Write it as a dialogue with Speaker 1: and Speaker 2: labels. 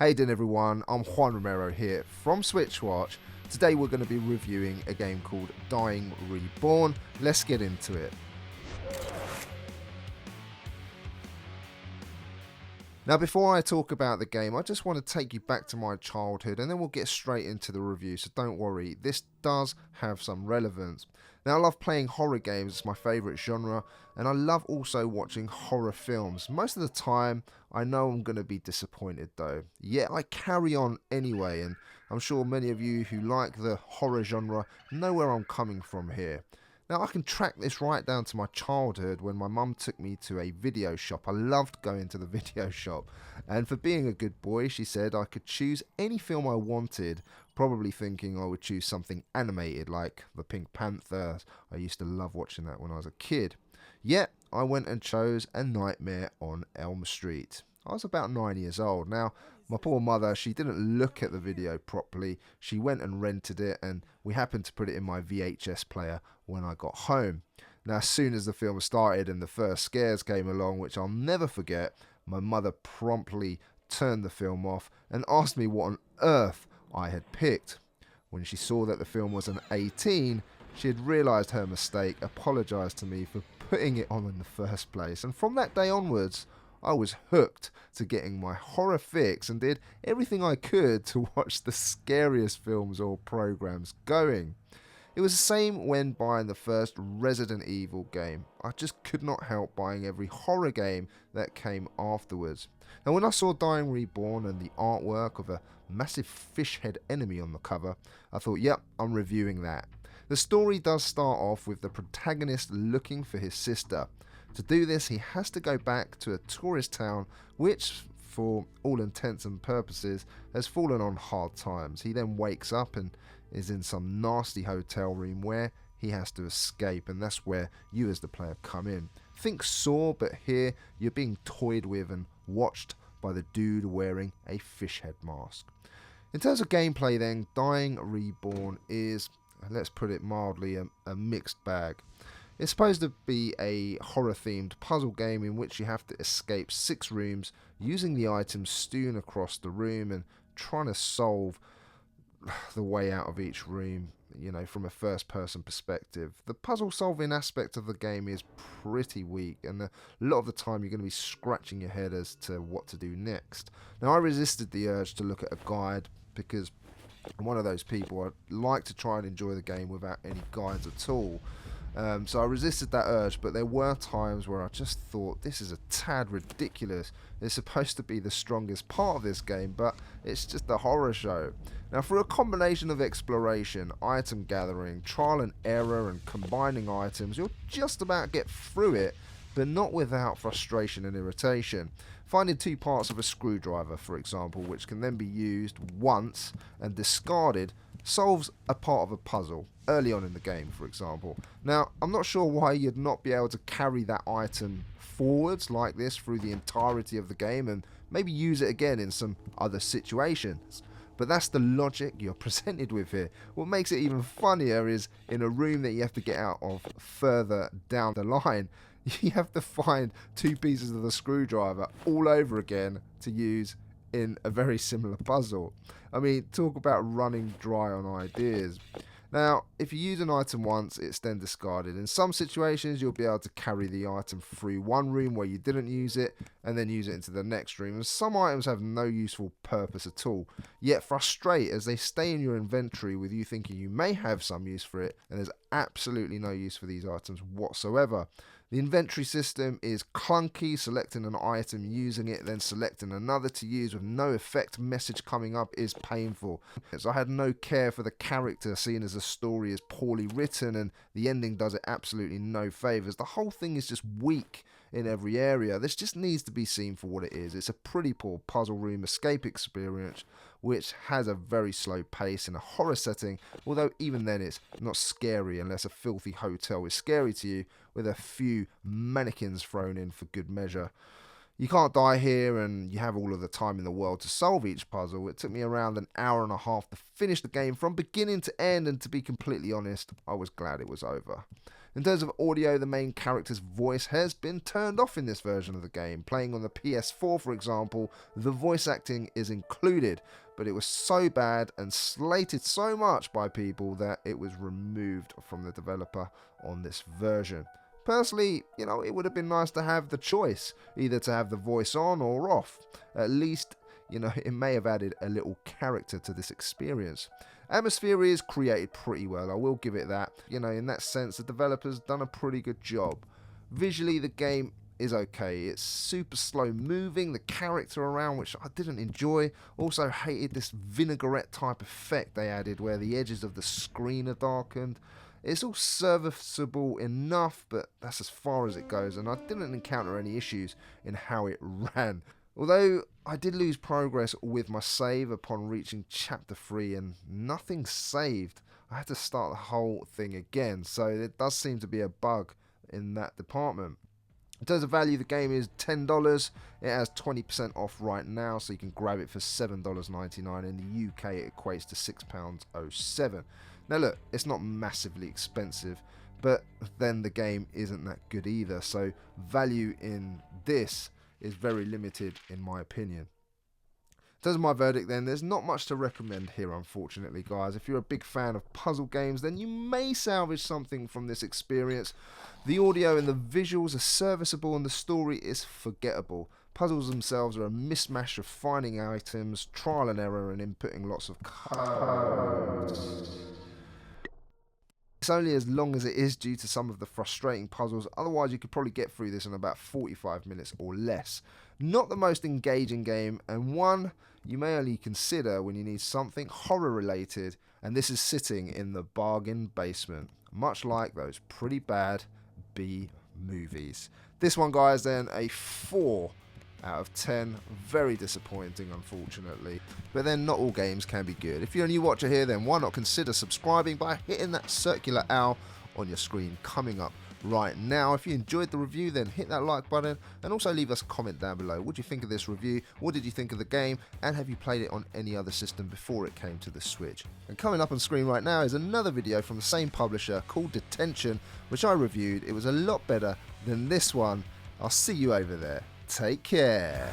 Speaker 1: Hey then everyone, I'm Juan Romero here from SwitchWatch. Today we're going to be reviewing a game called Dying Reborn. Let's get into it. Now before I talk about the game, I just want to take you back to my childhood and then we'll get straight into the review, so don't worry, this does have some relevance. Now I love playing horror games, it's my favourite genre, and I love also watching horror films. Most of the time I know I'm going to be disappointed though, yet I carry on anyway, and I'm sure many of you who like the horror genre know where I'm coming from here. Now I can track this right down to my childhood when my mum took me to a video shop. I loved going to the video shop, and for being a good boy she said I could choose any film I wanted, probably thinking I would choose something animated like the Pink Panther. I used to love watching that when I was a kid. Yet I went and chose A Nightmare on Elm Street. I was about 9 years old. Now, my poor mother, she didn't look at the video properly. She went and rented it, and we happened to put it in my VHS player when I got home. Now, as soon as the film started and the first scares came along, which I'll never forget, my mother promptly turned the film off and asked me what on earth I had picked. When she saw that the film was an 18, she had realised her mistake, apologised to me for putting it on in the first place, and from that day onwards I was hooked to getting my horror fix and did everything I could to watch the scariest films or programs going. It was the same when buying the first Resident Evil game. I just could not help buying every horror game that came afterwards. Now when I saw Dying Reborn and the artwork of a massive fish head enemy on the cover, I thought, yep, I'm reviewing that. The story does start off with the protagonist looking for his sister. To do this, he has to go back to a tourist town which, for all intents and purposes, has fallen on hard times. He then wakes up and is in some nasty hotel room where he has to escape, and that's where you as the player come in. Think Saw, but here you're being toyed with and watched by the dude wearing a fish head mask. In terms of gameplay then, Dying Reborn is, let's put it mildly, a mixed bag. It's supposed to be a horror-themed puzzle game in which you have to escape 6 rooms using the items strewn across the room and trying to solve the way out of each room, from a first-person perspective. The puzzle-solving aspect of the game is pretty weak, and a lot of the time you're going to be scratching your head as to what to do next. Now, I resisted the urge to look at a guide because I'm one of those people, I like to try and enjoy the game without any guides at all. So I resisted that urge, but there were times where I just thought, this is a tad ridiculous. It's supposed to be the strongest part of this game, but it's just a horror show. Now, through a combination of exploration, item gathering, trial and error, and combining items, you'll just about get through it, but not without frustration and irritation. Finding 2 parts of a screwdriver, for example, which can then be used once and discarded, solves a part of a puzzle early on in the game, for example. Now, I'm not sure why you'd not be able to carry that item forwards like this through the entirety of the game and maybe use it again in some other situations. But that's the logic you're presented with here. What makes it even funnier is in a room that you have to get out of further down the line, you have to find 2 pieces of the screwdriver all over again to use in a very similar puzzle. I mean, talk about running dry on ideas. Now, if you use an item once, it's then discarded. In some situations, you'll be able to carry the item through one room where you didn't use it, and then use it into the next room. And some items have no useful purpose at all, yet frustrate as they stay in your inventory with you thinking you may have some use for it, and there's absolutely no use for these items whatsoever. The inventory system is clunky, selecting an item, using it, then selecting another to use with no effect message coming up is painful. So I had no care for the character, seeing as the story is poorly written and the ending does it absolutely no favours. The whole thing is just weak in every area. This just needs to be seen for what it is. It's a pretty poor puzzle room escape experience which has a very slow pace in a horror setting, although even then it's not scary unless a filthy hotel is scary to you with a few mannequins thrown in for good measure. You can't die here and you have all of the time in the world to solve each puzzle. It took me around an hour and a half to finish the game from beginning to end, and to be completely honest, I was glad it was over. In terms of audio, the main character's voice has been turned off in this version of the game. Playing on the PS4, for example, the voice acting is included, but it was so bad and slated so much by people that it was removed from the developer on this version. Personally, it would have been nice to have the choice, either to have the voice on or off. At least, it may have added a little character to this experience. Atmosphere is created pretty well, I will give it that. In that sense, the developer's done a pretty good job. Visually, the game is okay. It's super slow moving, the character around, which I didn't enjoy. Also hated this vinaigrette type effect they added where the edges of the screen are darkened. It's all serviceable enough, but that's as far as it goes, and I didn't encounter any issues in how it ran. Although I did lose progress with my save upon reaching chapter 3 and nothing saved. I had to start the whole thing again, so it does seem to be a bug in that department. In terms of value, the game is $10. It has 20% off right now, so you can grab it for $7.99. In the UK, it equates to £6.07. Now look, it's not massively expensive, but then the game isn't that good either, so value in this is very limited in my opinion. In terms of my verdict then, there's not much to recommend here unfortunately guys. If you're a big fan of puzzle games, then you may salvage something from this experience. The audio and the visuals are serviceable and the story is forgettable. Puzzles themselves are a mismatch of finding items, trial and error, and inputting lots of codes. It's only as long as it is due to some of the frustrating puzzles, otherwise you could probably get through this in about 45 minutes or less. Not the most engaging game, and one you may only consider when you need something horror related, and this is sitting in the bargain basement, much like those pretty bad B movies. This one guys then a 4 out of 10, very disappointing unfortunately, but then not all games can be good. If you're a new watcher here, then why not consider subscribing by hitting that circular owl on your screen coming up right now. If you enjoyed the review, then hit that like button and also leave us a comment down below. What do you think of this review? What did you think of the game? And have you played it on any other system before it came to the Switch? And coming up on screen right now is another video from the same publisher called Detention, which I reviewed. It was a lot better than this one. I'll see you over there. Take care.